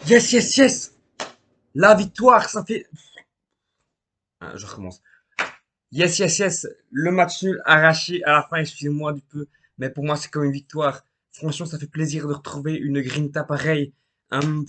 Yes, yes, yes! La victoire, ça fait... Je recommence. Yes, yes, yes! Le match nul arraché à la fin, excusez-moi du peu, mais pour moi, c'est comme une victoire. Franchement, ça fait plaisir de retrouver une grinta pareille, un,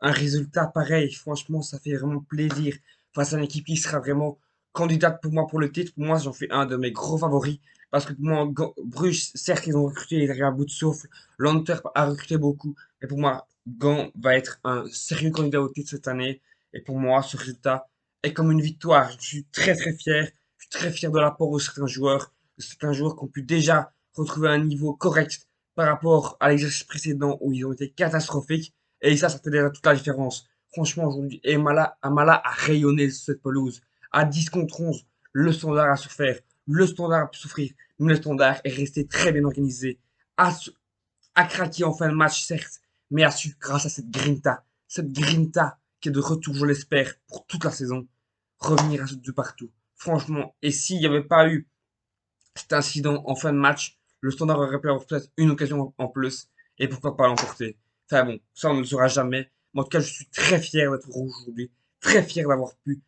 un résultat pareil. Franchement, ça fait vraiment plaisir face à une équipe qui sera vraiment candidate pour moi pour le titre. Pour moi, j'en fais un de mes gros favoris. Parce que pour moi, Bruges, certes, ils ont recruté, ils arrivent à bout de souffle. L'Antwerp a recruté beaucoup. Mais pour moi, Gand va être un sérieux candidat au titre cette année. Et pour moi, ce résultat est comme une victoire. Je suis très très fier. Je suis très fier de l'apport de certains joueurs qui ont pu déjà retrouver un niveau correct par rapport à l'exercice précédent où ils ont été catastrophiques. Et ça fait déjà toute la différence. Franchement, aujourd'hui, Amala a rayonné cette pelouse. À 10 contre 11, le standard a souffert. Le standard a pu souffrir. Mais le standard est resté très bien organisé. A, a craqué en fin de match, certes, mais a su, grâce à cette grinta, qui est de retour, je l'espère, pour toute la saison, revenir à ce de partout. Franchement, et s'il n'y avait pas eu cet incident en fin de match, le Standard aurait pu avoir peut-être une occasion en plus, et pourquoi pas l'emporter. Enfin bon, ça on ne le saura jamais. Mais en tout cas, je suis très fier d'être rouge aujourd'hui, très fier d'avoir pu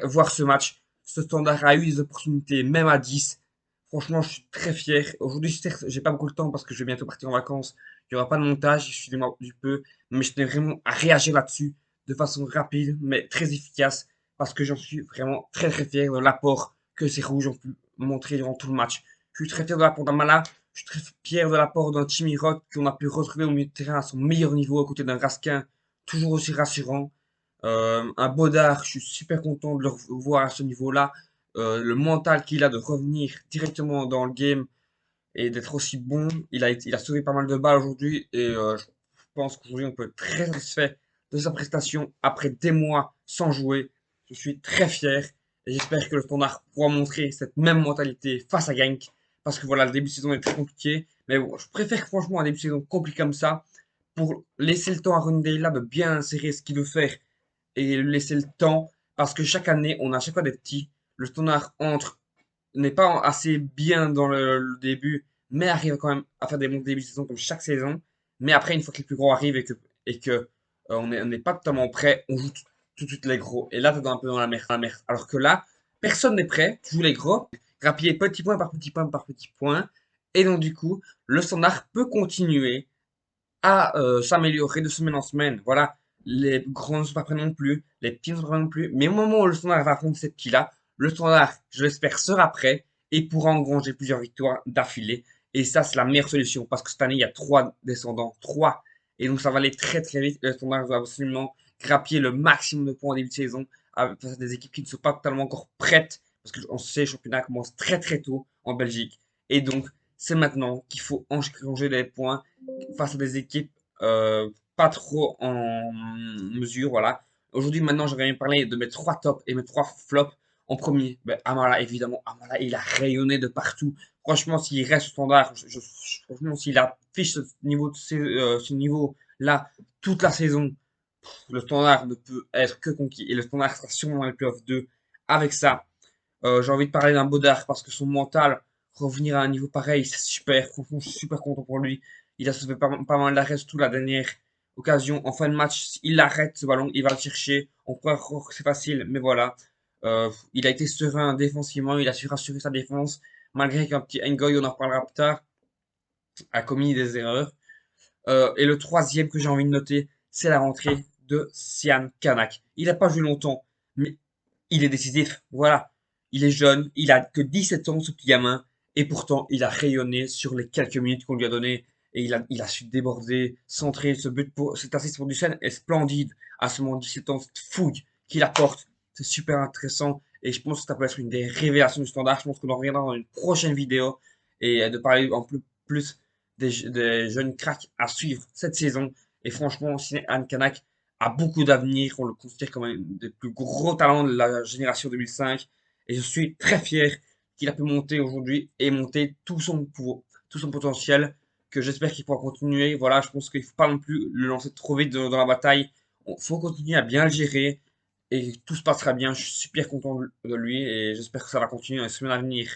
voir ce match. Ce Standard a eu des opportunités, même à 10. Franchement, je suis très fier. Aujourd'hui, certes, j'ai pas beaucoup de temps parce que je vais bientôt partir en vacances. Il n'y aura pas de montage, je suis du peu, mais je tenais vraiment à réagir là-dessus de façon rapide, mais très efficace, parce que j'en suis vraiment très très fier de l'apport que ces rouges ont pu montrer durant tout le match. Je suis très fier de l'apport d'Amala, je suis très fier de l'apport d'un Timirot qu'on a pu retrouver au milieu de terrain à son meilleur niveau à côté d'un Raskin toujours aussi rassurant. Un Bodard, je suis super content de le voir à ce niveau-là. Le mental qu'il a de revenir directement dans le game et d'être aussi bon. Il a sauvé pas mal de balles aujourd'hui et je pense qu'aujourd'hui on peut être très satisfait de sa prestation après des mois sans jouer. Je suis très fier et j'espère que le Standard pourra montrer cette même mentalité face à Genk parce que voilà, le début de saison est très compliqué. Mais bon, je préfère franchement un début de saison compliqué comme ça pour laisser le temps à Rundela de bien insérer ce qu'il veut faire et lui laisser le temps parce que chaque année, on a à chaque fois des petits. Le Standard entre n'est pas assez bien dans le début, mais arrive quand même à faire des bons débuts de saison comme chaque saison. Mais après, une fois que les plus gros arrivent et que on n'est pas totalement prêt, on joue tout de suite les gros. Et là, t'es un peu dans la merde, Alors que là, personne n'est prêt, tu joues les gros, grappiller petit point par petit point par petit point. Et donc, du coup, le standard peut continuer à s'améliorer de semaine en semaine. Voilà, les grands ne sont pas prêts non plus, les petits ne sont pas prêts non plus. Mais au moment où le standard va affronter ces petits-là, le standard, je l'espère, sera prêt et pourra engranger plusieurs victoires d'affilée. Et ça, c'est la meilleure solution parce que cette année, il y a 3 descendants, 3. Et donc, ça va aller très très vite. Le standard doit absolument grappiller le maximum de points en début de saison face à des équipes qui ne sont pas totalement encore prêtes parce qu'on sait, le championnat commence très très tôt en Belgique. Et donc, c'est maintenant qu'il faut engranger des points face à des équipes pas trop en mesure. Voilà. Aujourd'hui, maintenant, j'aurais bien parlé de mes 3 tops et mes 3 flops. En premier, ben, Amala, évidemment. Amala, il a rayonné de partout. Franchement, s'il reste au standard, franchement, s'il affiche ce niveau-là toute la saison, le standard ne peut être que conquis. Et le standard sera sûrement dans les playoffs 2 avec ça. J'ai envie de parler d'un Baudard parce que son mental, revenir à un niveau pareil, c'est super. Franchement, je suis super content pour lui. Il a sauvé pas mal d'arrêts, surtout la dernière occasion. En fin de match, il arrête ce ballon, il va le chercher. On croit que c'est facile, mais voilà. Il a été serein défensivement, il a su rassurer sa défense, malgré qu'un petit Ngoy, on en reparlera plus tard, a commis des erreurs. Et le troisième que j'ai envie de noter, c'est la rentrée de Sian Kanak. Il n'a pas joué longtemps, mais il est décisif. Voilà. Il est jeune, il a que 17 ans, ce petit gamin, et pourtant, il a rayonné sur les quelques minutes qu'on lui a données, et il a su déborder, centrer ce but pour, cet assist pour Duchesne est splendide. À ce moment de 17 ans, cette fougue qu'il apporte, c'est super intéressant, et je pense que ça peut être une des révélations du standard. Je pense qu'on en reviendra dans une prochaine vidéo, et de parler en plus des jeunes cracks à suivre cette saison. Et franchement, Sinan Kanak a beaucoup d'avenir. On le considère comme un des plus gros talents de la génération 2005. Et je suis très fier qu'il a pu monter aujourd'hui et monter tout son potentiel, que j'espère qu'il pourra continuer. Voilà, je pense qu'il ne faut pas non plus le lancer trop vite dans la bataille. Il faut continuer à bien le gérer et tout se passera bien. Je suis super content de lui et j'espère que ça va continuer dans les semaines à venir.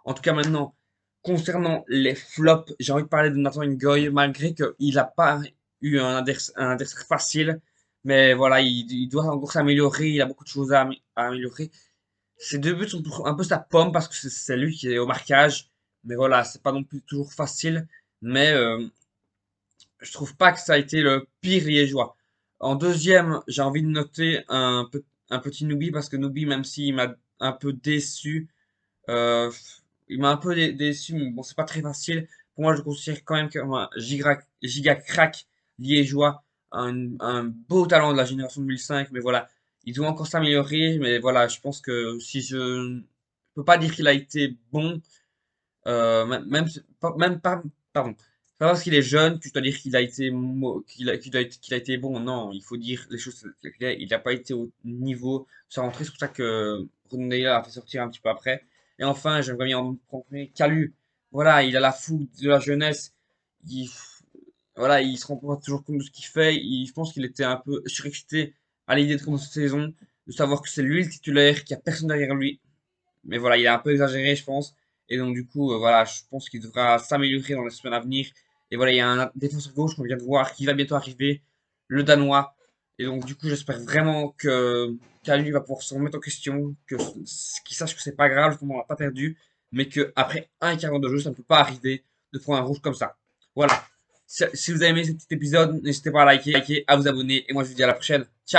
En tout cas, maintenant, concernant les flops, j'ai envie de parler de Nathan Ngoy, malgré qu'il n'a pas eu un adversaire facile. Mais voilà, il doit encore s'améliorer. Il a beaucoup de choses à améliorer. Ses deux buts sont un peu sa pomme parce que c'est lui qui est au marquage. Mais voilà, c'est pas non plus toujours facile. Mais je trouve pas que ça a été le pire liégeois. En deuxième, j'ai envie de noter un petit Nubi parce que Nubi, même s'il m'a un peu déçu, euh, il m'a un peu déçu, mais bon, c'est pas très facile. Pour moi, je le considère quand même comme un giga crack liégeois, un beau talent de la génération 2005. Mais voilà, il doit encore s'améliorer. Mais voilà, je pense que si je ne peux pas dire qu'il a été bon, même pas, pardon. C'est pas parce qu'il est jeune que je dois dire qu'il a été, qu'il a été bon. Non, il faut dire les choses. Il n'a pas été au niveau de sa rentrée. C'est pour ça que Ronaldo a fait sortir un petit peu après. Et enfin, j'aimerais bien en prendre Calu. Voilà, il a la fougue de la jeunesse. Il, voilà, il se rend pas toujours compte de ce qu'il fait. Je pense qu'il était un peu surexcité à l'idée de commencer cette saison, de savoir que c'est lui le titulaire, qu'il n'y a personne derrière lui. Mais voilà, il a un peu exagéré, je pense. Et donc, du coup, voilà, je pense qu'il devra s'améliorer dans les semaines à venir. Et voilà, il y a un défenseur gauche qu'on vient de voir qui va bientôt arriver, le Danois. Et donc, du coup, j'espère vraiment que Kali va pouvoir se remettre en question, qu'il sache que c'est pas grave, qu'on n'a pas perdu, mais qu'après un quart d'heure de jeu, ça ne peut pas arriver de prendre un rouge comme ça. Voilà. Si vous avez aimé ce petit épisode, n'hésitez pas à liker, à vous abonner. Et moi, je vous dis à la prochaine. Ciao!